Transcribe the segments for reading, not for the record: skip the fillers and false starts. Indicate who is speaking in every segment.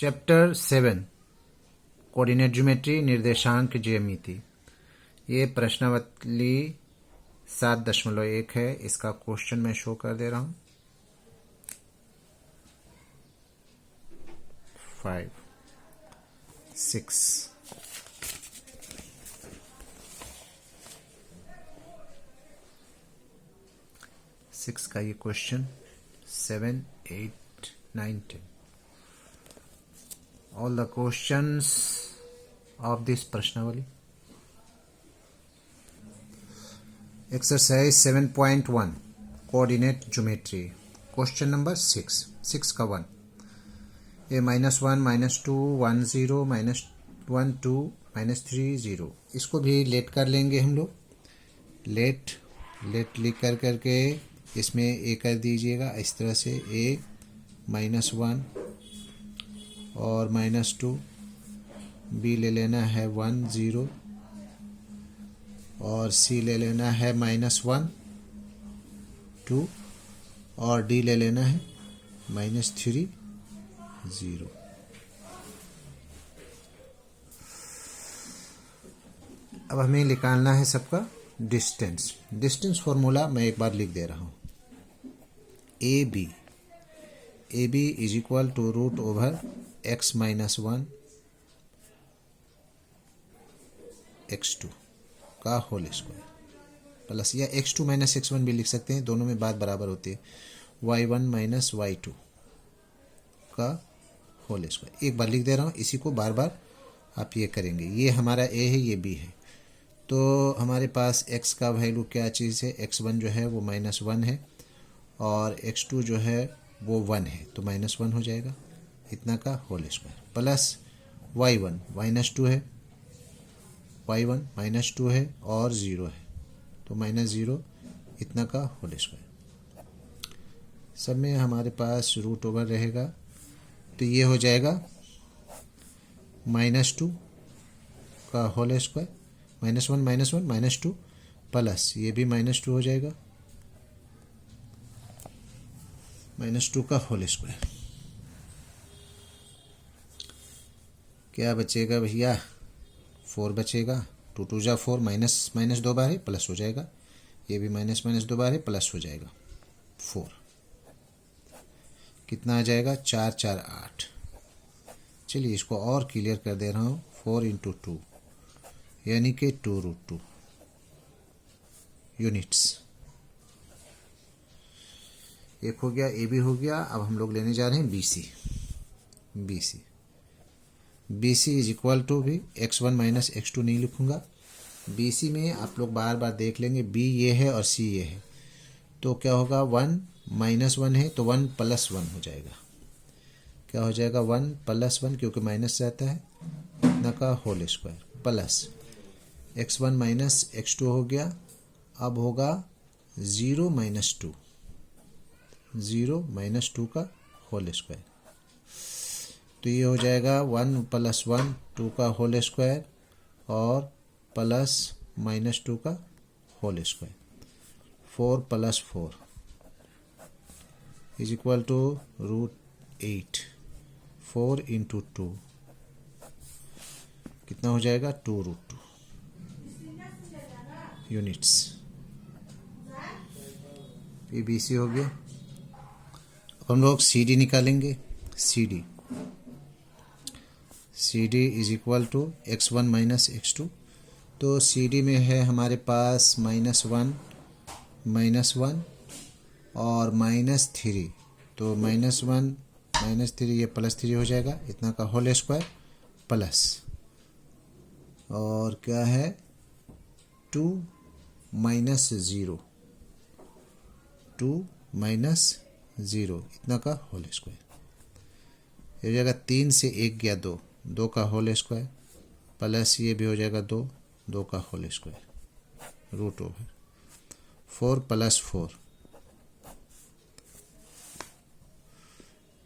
Speaker 1: Chapter 7 coordinate geometry निर्देशांक ज्यामिति। ये प्रश्नावली 7.1 है। इसका क्वेश्चन मैं शो कर दे रहा हूं। 5, 6 6 का ये question, 7, 8, 9, 10 all the questions of this प्रश्नावली। Exercise 7.1 coordinate geometry, question number 6 का 1। ये -1, -2, 1, 0, -1, 2, -3, 0। इसको भी लेट कर लेंगे हम लोग। लेट लिख करके इसमें ए कर दीजिएगा इस तरह से। ए -1 और -2, बी ले लेना है 1, 0 और सी ले लेना है -1, 2 और डी ले लेना है -3, 0। अब हमें निकालना है सबका डिस्टेंस फॉर्मूला मैं एक बार लिख दे रहा हूँ। A B is equal to √/(x - 1 x2) का होल स्क्वायर प्लस, या x2 - x1 भी लिख सकते हैं, दोनों में बात बराबर होती है। y1 - y2 का होल स्क्वायर। एक बार लिख दे रहा हूँ, इसी को बार बार आप ये करेंगे। ये हमारा a है, ये b है। तो हमारे पास x का वैल्यू क्या चीज़ है, x1 जो है वो -1 है और x2 जो है वो 1 है, तो -1 हो जाएगा। इतना का होल स्क्वायर प्लस y1 -2 है, y1 -2 है और 0 है, तो -0, इतना का होल स्क्वायर। सब में हमारे पास √/, रहेगा, तो ये हो जाएगा -2 का होल स्क्वायर, -1 -2 प्लस ये भी -2 हो जाएगा, -2 का होल स्क्वायर। क्या बचेगा भैया, 4 बचेगा। 2 2 जा 4, माइनस 2 बार है, प्लस हो जाएगा। ये भी माइनस 2 बार है, प्लस हो जाएगा 4। कितना आ जाएगा, 4 4 8। चलिए इसको और क्लियर कर दे रहा हूँ। 4 × 2 यानी कि 2√2 यूनिट्स। एक हो गया, ए बी हो गया। अब हम लोग लेने जा रहे हैं B C is equal to भी x1 - x2 नहीं लिखूंगा। बी सी में आप लोग बार बार देख लेंगे, बी ये है और सी ये है, तो क्या होगा, 1 -1 है तो 1 + 1 हो जाएगा। क्या हो जाएगा, 1 + 1, क्योंकि माइनस रहता है, इतना का whole square plus x1 - x2 हो गया। अब होगा 0 - 2 का होल स्क्वायर, तो ये हो जाएगा 1 + 1 2 का होल स्क्वायर और प्लस -2 का whole square. 4 + 4 is equal to √8। 4 × 2 कितना हो जाएगा, 2√2 यूनिट्स। ये बी सी हो गया। अब हम लोग सी डी निकालेंगे। C D is equal to x1 - x2। तो सी डी में है हमारे पास -1 और -3, तो -1 -3 ये +3 हो जाएगा, इतना का होल स्क्वायर प्लस, और क्या है, 2 -0 इतना का होल स्क्वायर। हो जाएगा 3 से 1 गया 2 का होल स्क्वायर प्लस ये भी हो जाएगा 2 का होल स्क्वायर √/4 + 4,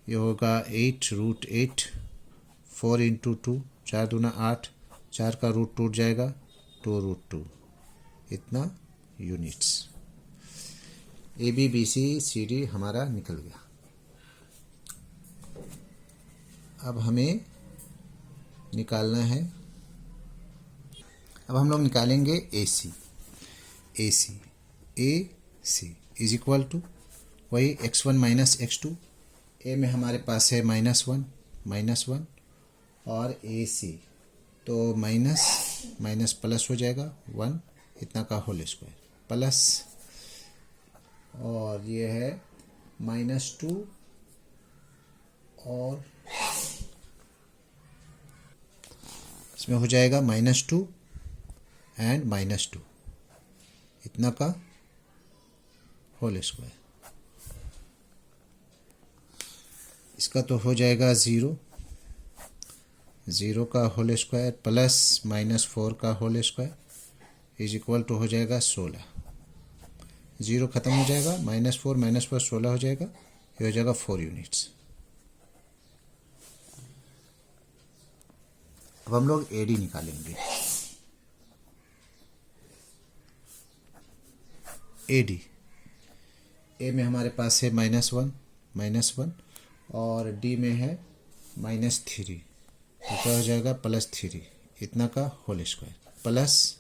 Speaker 1: ये होगा 8 √8। 4 × 2 4 दूना 8, 4 का रूट टूट जाएगा, 2√2 इतना units. A B B C C D हमारा निकल गया। अब हमें निकालना है, अब हम लोग निकालेंगे ए सी इज इक्वल टू वही x1 माइनस x2। ए में हमारे पास है -1 और ए सी, तो माइनस माइनस प्लस हो जाएगा 1 इतना का होल स्क्वायर प्लस, और ये है -2 और इसमें हो जाएगा -2 एंड -2 इतना का होल स्क्वायर। इसका तो हो जाएगा 0 का होल स्क्वायर प्लस -4 का whole square is equal to हो जाएगा 16। 0 ख़त्म हो जाएगा, -4 16 हो जाएगा, ये हो जाएगा 4 यूनिट्स। अब हम लोग एडी निकालेंगे। एडी, ए में हमारे पास है -1 और डी में है -3, तो क्या हो जाएगा +3 इतना का होल स्क्वायर प्लस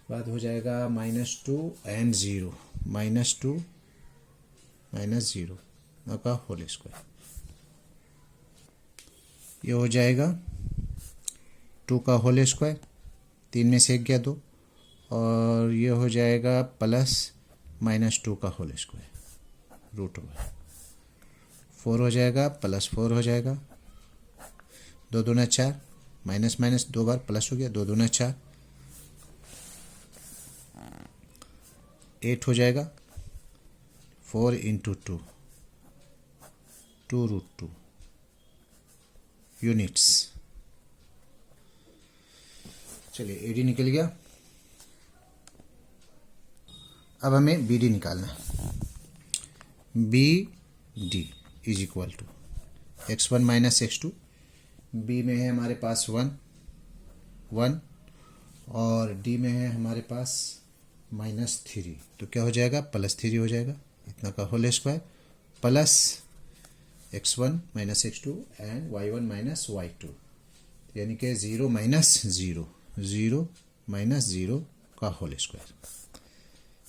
Speaker 1: बाद हो जाएगा -2 एंड 0 -2 -0 इतना का होल स्क्वायर। ये हो जाएगा 2 का होल स्क्वायर, 3 में से 1 गया 2, और ये हो जाएगा प्लस -2 का होल स्क्वायर √4 हो जाएगा +4 हो जाएगा, 2 दूना 4 माइनस माइनस 2 बार प्लस हो गया, 2 दूना 4 8 हो जाएगा, 4 इंटू 2 2√2 यूनिट्स। चलिए एडी निकल गया। अब हमें बी डी निकालना है। B D is equal to x1 minus x2। B में है हमारे पास 1 और डी में है हमारे पास -3, तो क्या हो जाएगा +3 हो जाएगा इतना का whole square plus x1 minus x2 and y1 minus y2, यानी कि 0 माइनस 0 का होल स्क्वायर।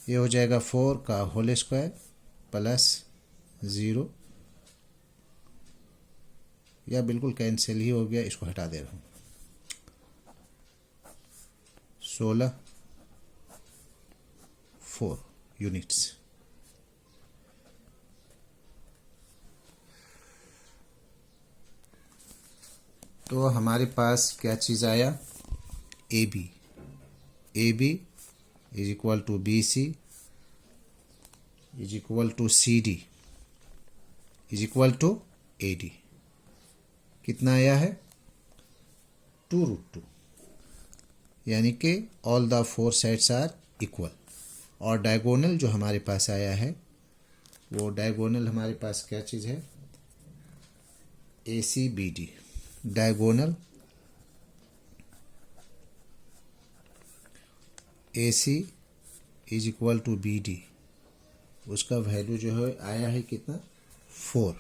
Speaker 1: ये हो जाएगा 4 का होल स्क्वायर प्लस 0, या बिल्कुल कैंसिल ही हो गया, इसको हटा दे रहा हूँ। 16 4 यूनिट्स। तो हमारे पास क्या चीज़ आया, A B is equal to B C is equal to C D is equal to A D. कितना आया है 2√2, यानी कि all the 4 sides are equal. और डायगोनल जो हमारे पास आया है, वो डायगोनल हमारे पास क्या चीज़ है, A C B D. Diagonal A C is equal to B D, उसका वैल्यू जो है आया है कितना 4।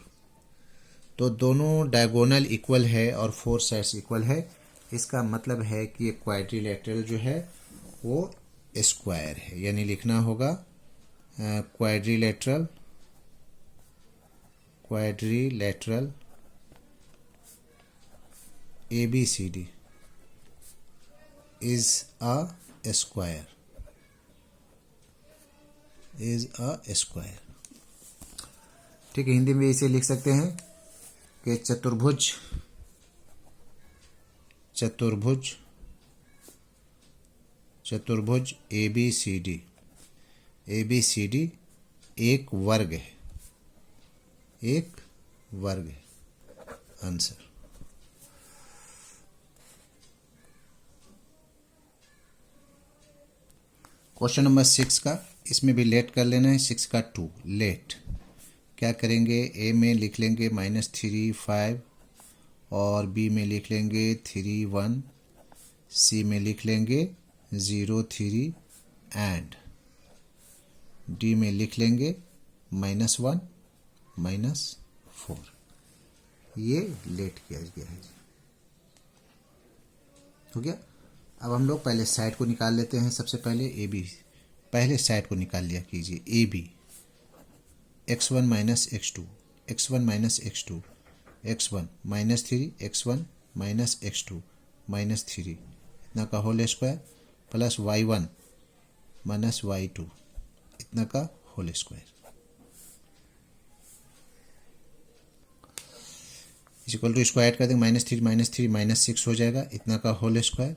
Speaker 1: तो दोनों डायगोनल इक्वल है और 4 साइड्स इक्वल है, इसका मतलब है कि ये क्वाड्रिलेटरल जो है वो स्क्वायर है, यानी लिखना होगा quadrilateral ABCD is a square ठीक है। हिंदी में इसे लिख सकते हैं कि चतुर्भुज ABCD एक वर्ग है, आंसर। क्वेश्चन नंबर 6 का, इसमें भी लेट कर लेना है। 6 का 2 लेट क्या करेंगे, ए में लिख लेंगे -3 5 और बी में लिख लेंगे 3 1, सी में लिख लेंगे 0 3 एंड डी में लिख लेंगे -1 -4। ये लेट किया गया है। हो गया। अब हम लोग पहले साइड को निकाल लेते हैं। सबसे पहले ए बी, पहले साइड को निकाल लिया कीजिए। A B x1 minus x2, x1 minus x2, x1 minus 3, x1 minus x2 minus 3 इतना का whole square plus y1 minus y2 इतना का होल स्क्वायर इक्वल टू, इसको ऐड कर देंगे। माइनस थ्री माइनस 6 हो जाएगा इतना का होल स्क्वायर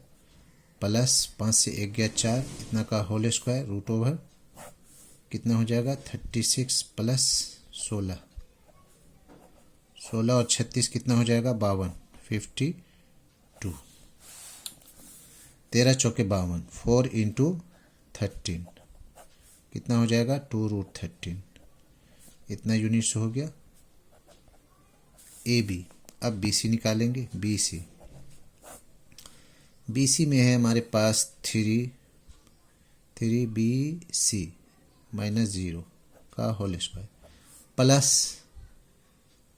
Speaker 1: प्लस 5 से 1 गया 4 इतना का होल स्क्वायर रूट ओवर कितना हो जाएगा 36 प्लस 16, 16 और 36 कितना हो जाएगा 52, 52, 13 चौके 52, 4 इंटू 13 कितना हो जाएगा 2 रूट 13 इतना यूनिट से हो गया ए बी। अब बी सी निकालेंगे। बी सी, बी सी में है हमारे पास 3 बी सी माइनस 0 का whole square plus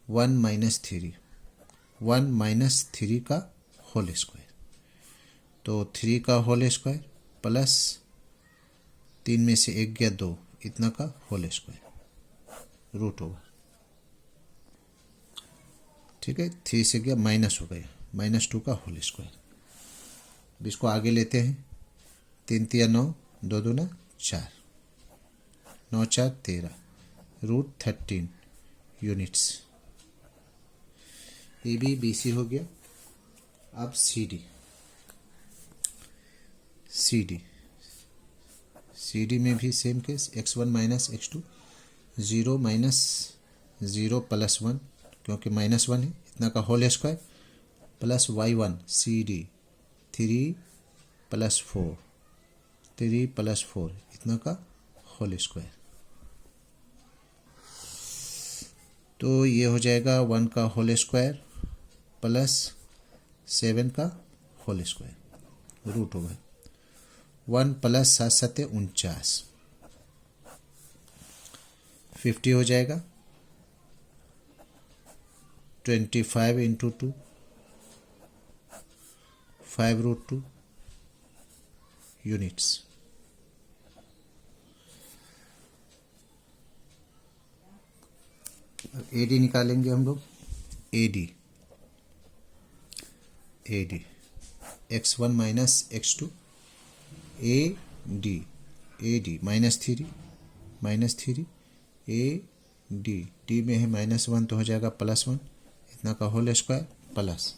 Speaker 1: 1 minus 3, 1 minus 3 का होल स्क्वायर, तो 3 का होल स्क्वायर प्लस 3 में से 1 गया 2 इतना का होल स्क्वायर रूट ओवर, ठीक है। 3 से गया माइनस हो गया -2 का होल स्क्वायर। अब इसको आगे लेते हैं। 3 तिया 9, 2 दूना 4, 9 4 13 root 13 units. A B B C हो गया। अब सी डी, सी डी में भी same case x1 minus x2, 0 minus 0 plus 1 क्योंकि -1 है इतना का whole square plus y1 C D 3 plus 4, 3 plus 4 इतना का होल स्क्वायर, तो ये हो जाएगा 1 का होल स्क्वायर प्लस 7 का whole square root over 1 plus 7 7 49, 50 हो जाएगा। 25 इंटू 2, 5 रूट 2 यूनिट्स। अब ए डी निकालेंगे हम लोग। A D x1 minus x2 A D minus 3 A D में है -1 तो हो जाएगा +1 इतना का whole square plus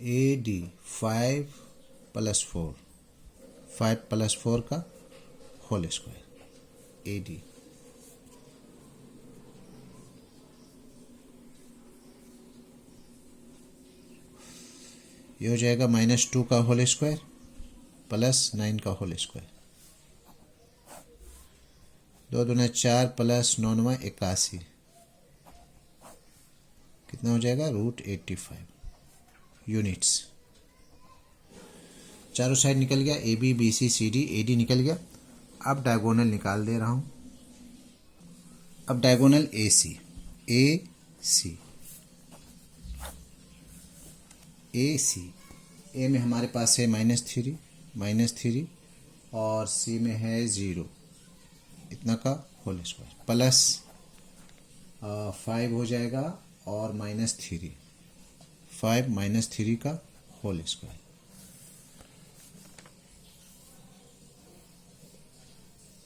Speaker 1: A D 5 plus 4, 5 plus 4 का होल स्क्वायर ए डी, ये हो जाएगा -2 का होल स्क्वायर प्लस 9 का होल स्क्वायर, 2 दूना 4 प्लस 9 9 81 कितना हो जाएगा रूट 85 यूनिट्स। चारों साइड निकल गया। A B B C C D A D निकल गया। अब डायगोनल निकाल दे रहा हूं। अब डायगोनल ए सी ए में हमारे पास है -3 और सी में है 0 इतना का होल स्क्वायर प्लस 5 हो जाएगा और -3, 5 -3 का होल स्क्वायर,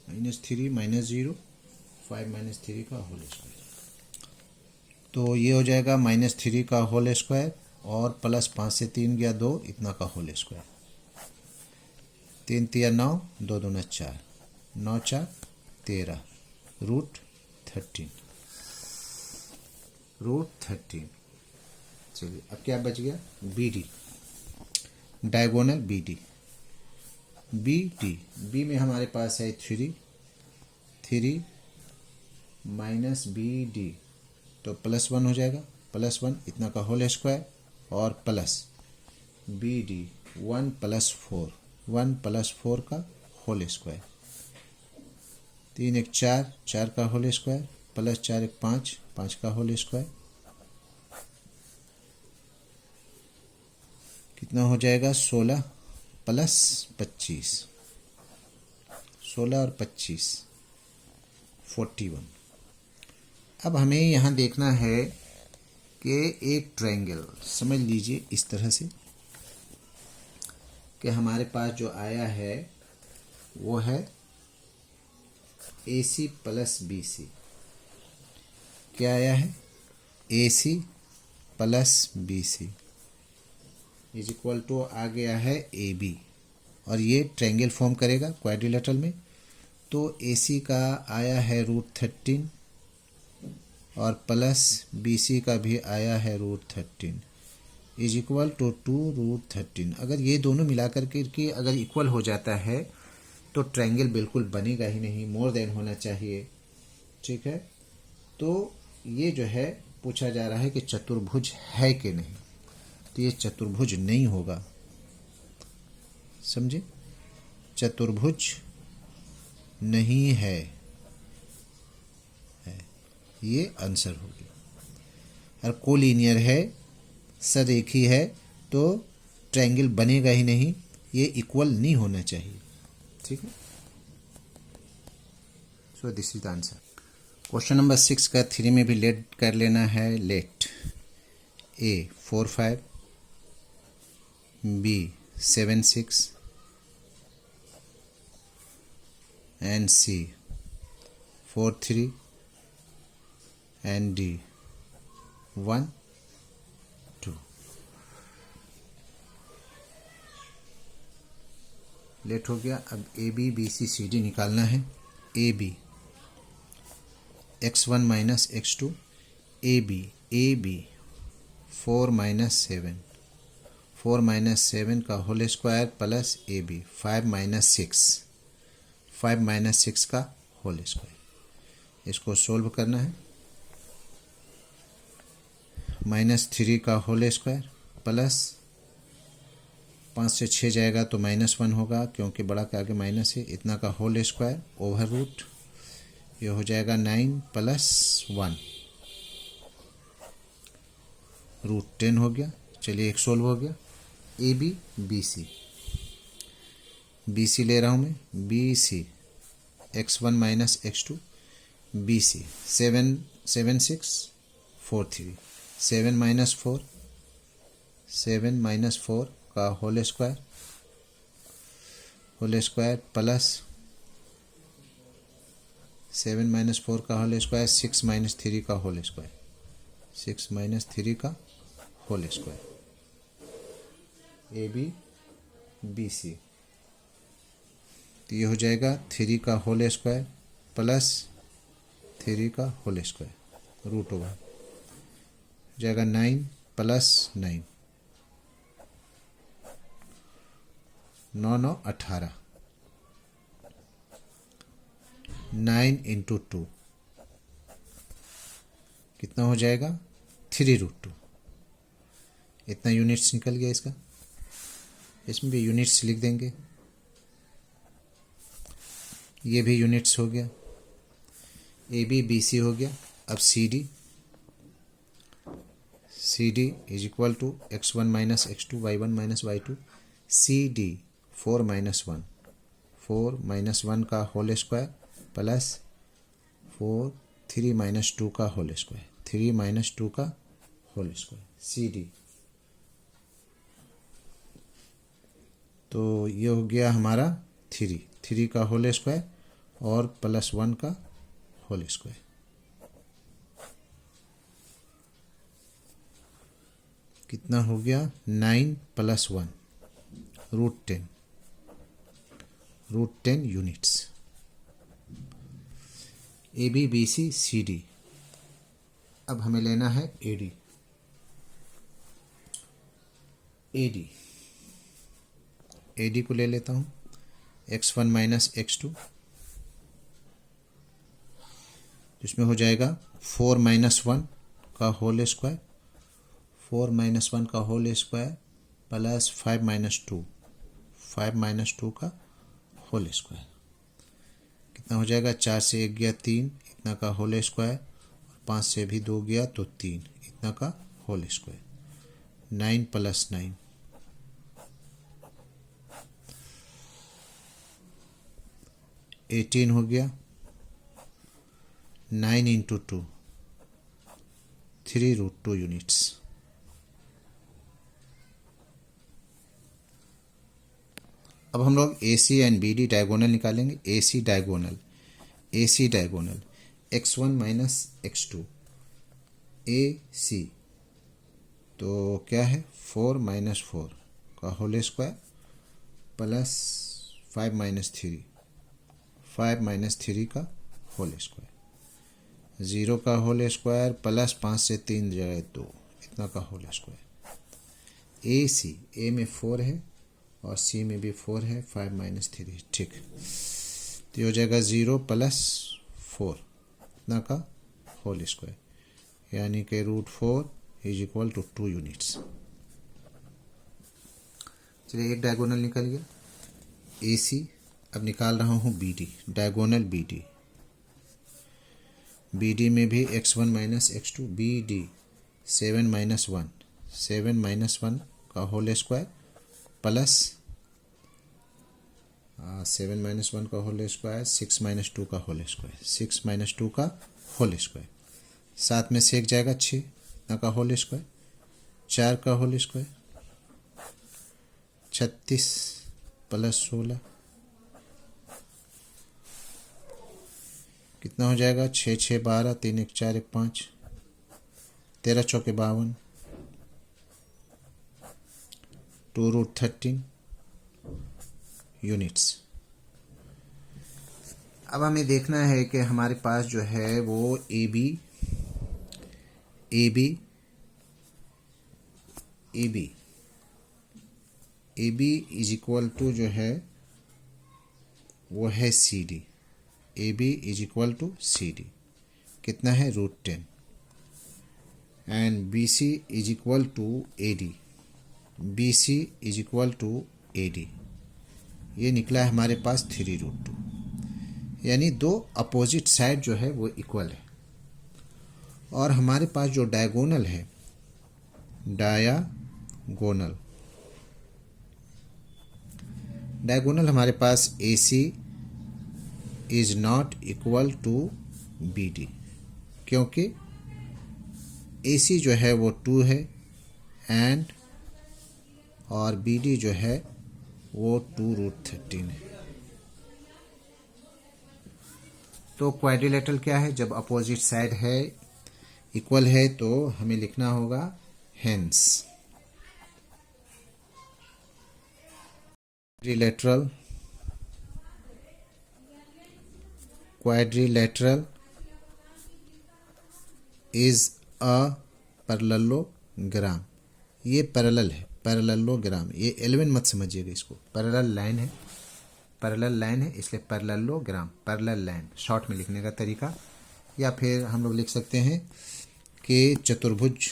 Speaker 1: -3 -0 5 -3 का होल स्क्वायर, तो ये हो जाएगा -3 का होल स्क्वायर और प्लस 5 से 3 गया 2 इतना का होल स्क्वायर, 3 तिया 9, 2 दूना 4, 9 4 13 रूट 13। चलिए अब क्या बच गया B D, diagonal B D में हमारे पास है 3 माइनस बी डी तो +1 हो जाएगा, +1 इतना का होल स्क्वायर और प्लस बी डी 1 + 4 का होल स्क्वायर, 3 1 4 का होल स्क्वायर प्लस 4 एक 5, 5 का होल स्क्वायर कितना हो जाएगा 16 प्लस 25, 16 और 25 41। अब हमें यहाँ देखना है कि एक ट्रायंगल समझ लीजिए इस तरह से कि हमारे पास जो आया है वो है AC प्लस BC। क्या आया है AC plus BC is equal to आ गया है AB, और ये ट्रायंगल फॉर्म करेगा क्वाड्रिलेटरल में। तो AC का आया है √13 और प्लस BC का भी आया है √13 इज इक्वल टू 2√13। अगर ये दोनों मिलाकर के अगर इक्वल हो जाता है तो ट्रायंगल बिल्कुल बनेगा ही नहीं, मोर देन होना चाहिए। ठीक है, तो ये जो है पूछा जा रहा है कि चतुर्भुज है कि नहीं, तो ये चतुर्भुज नहीं होगा। समझे, चतुर्भुज नहीं है, ये आंसर होगी। और कोलिनियर है, सरेखी है, तो ट्रायंगल बनेगा ही नहीं, ये इक्वल नहीं होना चाहिए। ठीक है, so this is the answer. Question number 6 का 3 में भी लेट कर लेना है। Let A 4 5, B 7 6 and C 4 3 and D 1 2। Late हो गया। अब AB BC CD निकालना है। AB x1 minus x2, AB 4 minus 7, 4 minus 7 का whole square plus AB 5 minus 6, 5 minus 6 का होल स्क्वायर। इसको सोल्व करना है। -3 का होल स्क्वायर प्लस 5 से 6 जाएगा तो -1 होगा, क्योंकि बड़ा के आगे माइनस है। इतना का होल स्क्वायर ओवर रूट, ये हो जाएगा 9 प्लस 1 √10 हो गया। चलिए एक सोल्व हो गया। AB BC, BC ले रहा हूँ मैं। BC x1 minus x2, BC 7 7 6 4 3, 7 minus 4, 7 minus 4 का होल स्क्वायर प्लस 7 माइनस 4 का होल स्क्वायर 6 माइनस 3 का होल स्क्वायर, 6 माइनस 3 का होल स्क्वायर। AB BC, तो ये हो जाएगा 3 का होल स्क्वायर प्लस 3 का होल स्क्वायर √1 हो जाएगा 9 प्लस 9, 9 9 18, 9 इंटू 2 कितना हो जाएगा 3√2। इतना यूनिट्स निकल गया इसका। इसमें भी यूनिट्स लिख देंगे। ये भी यूनिट्स हो गया। AB BC हो गया। अब CD is equal to x1 minus x2, y1 minus y2, CD 4 minus 1, 4 minus 1 का होल स्क्वायर प्लस 3 माइनस 2 का होल स्क्वायर, 3 माइनस 2 का होल स्क्वायर CD। तो ये हो गया हमारा 3 का होल स्क्वायर और प्लस 1 का होल स्क्वायर। कितना हो गया 9 plus 1 √10 units. AB BC CD। अब हमें लेना है AD को ले लेता हूँ। x1 माइनस x2, जिसमें हो जाएगा 4 माइनस 1 का होल स्क्वायर, 4 माइनस 1 का whole square plus 5 minus 2, 5 minus 2 का होल स्क्वायर। कितना हो जाएगा 4 से 1 गया 3, इतना का होल स्क्वायर, 5 से भी 2 गया तो 3, इतना का होल स्क्वायर। 9 + 9 18 हो गया। 9 × 2 3√2 यूनिट्स। अब हम लोग AC एंड BD डायगोनल निकालेंगे। AC diagonal x1 - x2 AC, तो क्या है 4 - 4 का होल स्क्वायर प्लस 5 - 3 का होल स्क्वायर, 0 का होल स्क्वायर प्लस 5 से 3 जाए 2, इतना का होल स्क्वायर। AC, A में 4 है और C में भी 4 है, 5 - 3, ठीक। तो ये हो जाएगा 0 + 4 इतना का होल स्क्वायर, यानी कि √4 = 2 यूनिट्स। चलिए एक डायगोनल निकल गया AC। अब निकाल रहा हूँ BD, डायगोनल BD में भी x1 - x2 BD 7 - 1 7 - 1 का होल स्क्वायर प्लस 7 - 1 का होल स्क्वायर 6 - 2 का होल स्क्वायर 6 - 2 का होल स्क्वायर, साथ में सेक जाएगा 6 ना का होल स्क्वायर, 4 का होल स्क्वायर 36 + 16 कितना हो जाएगा 6 6 12 3 1 4 1 5 13 चौके 52 2√13 यूनिट्स। अब हमें देखना है कि हमारे पास जो है वो AB = जो है वो है CD। AB = CD कितना है √10 एंड BC = AD ये निकला है हमारे पास 3√2, यानी दो अपोजिट साइड जो है वो इक्वल है। और हमारे पास जो डायगोनल है डायगोनल हमारे पास AC is not equal to BD, क्योंकि AC जो है वो 2 है एंड और BD जो है वो 2√13 है। तो क्वाड्रिलेटरल क्या है, जब अपोजिट साइड है इक्वल है तो हमें लिखना होगा hence quadrilateral is a parallelogram. ये पैरेलल है, पैरेललोग्राम, ये 11 मत समझिएगा इसको, पैरेलल लाइन है इसलिए पैरेललोग्राम, पैरेलल लाइन शॉर्ट में लिखने का तरीका। या फिर हम लोग लिख सकते हैं कि चतुर्भुज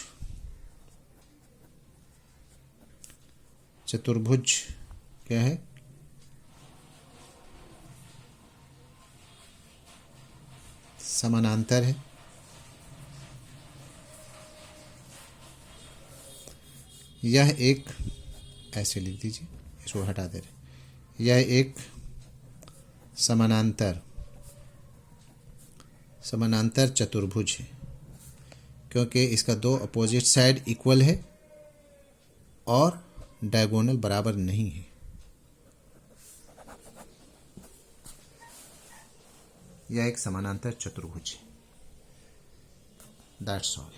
Speaker 1: क्या है, समानांतर है। यह एक, ऐसे लिख दीजिए, इसको हटा दे रहे, यह एक समानांतर चतुर्भुज है, क्योंकि इसका दो अपोजिट साइड इक्वल है और डायगोनल बराबर नहीं है। यह एक समानांतर चतुर्भुज है। That's all.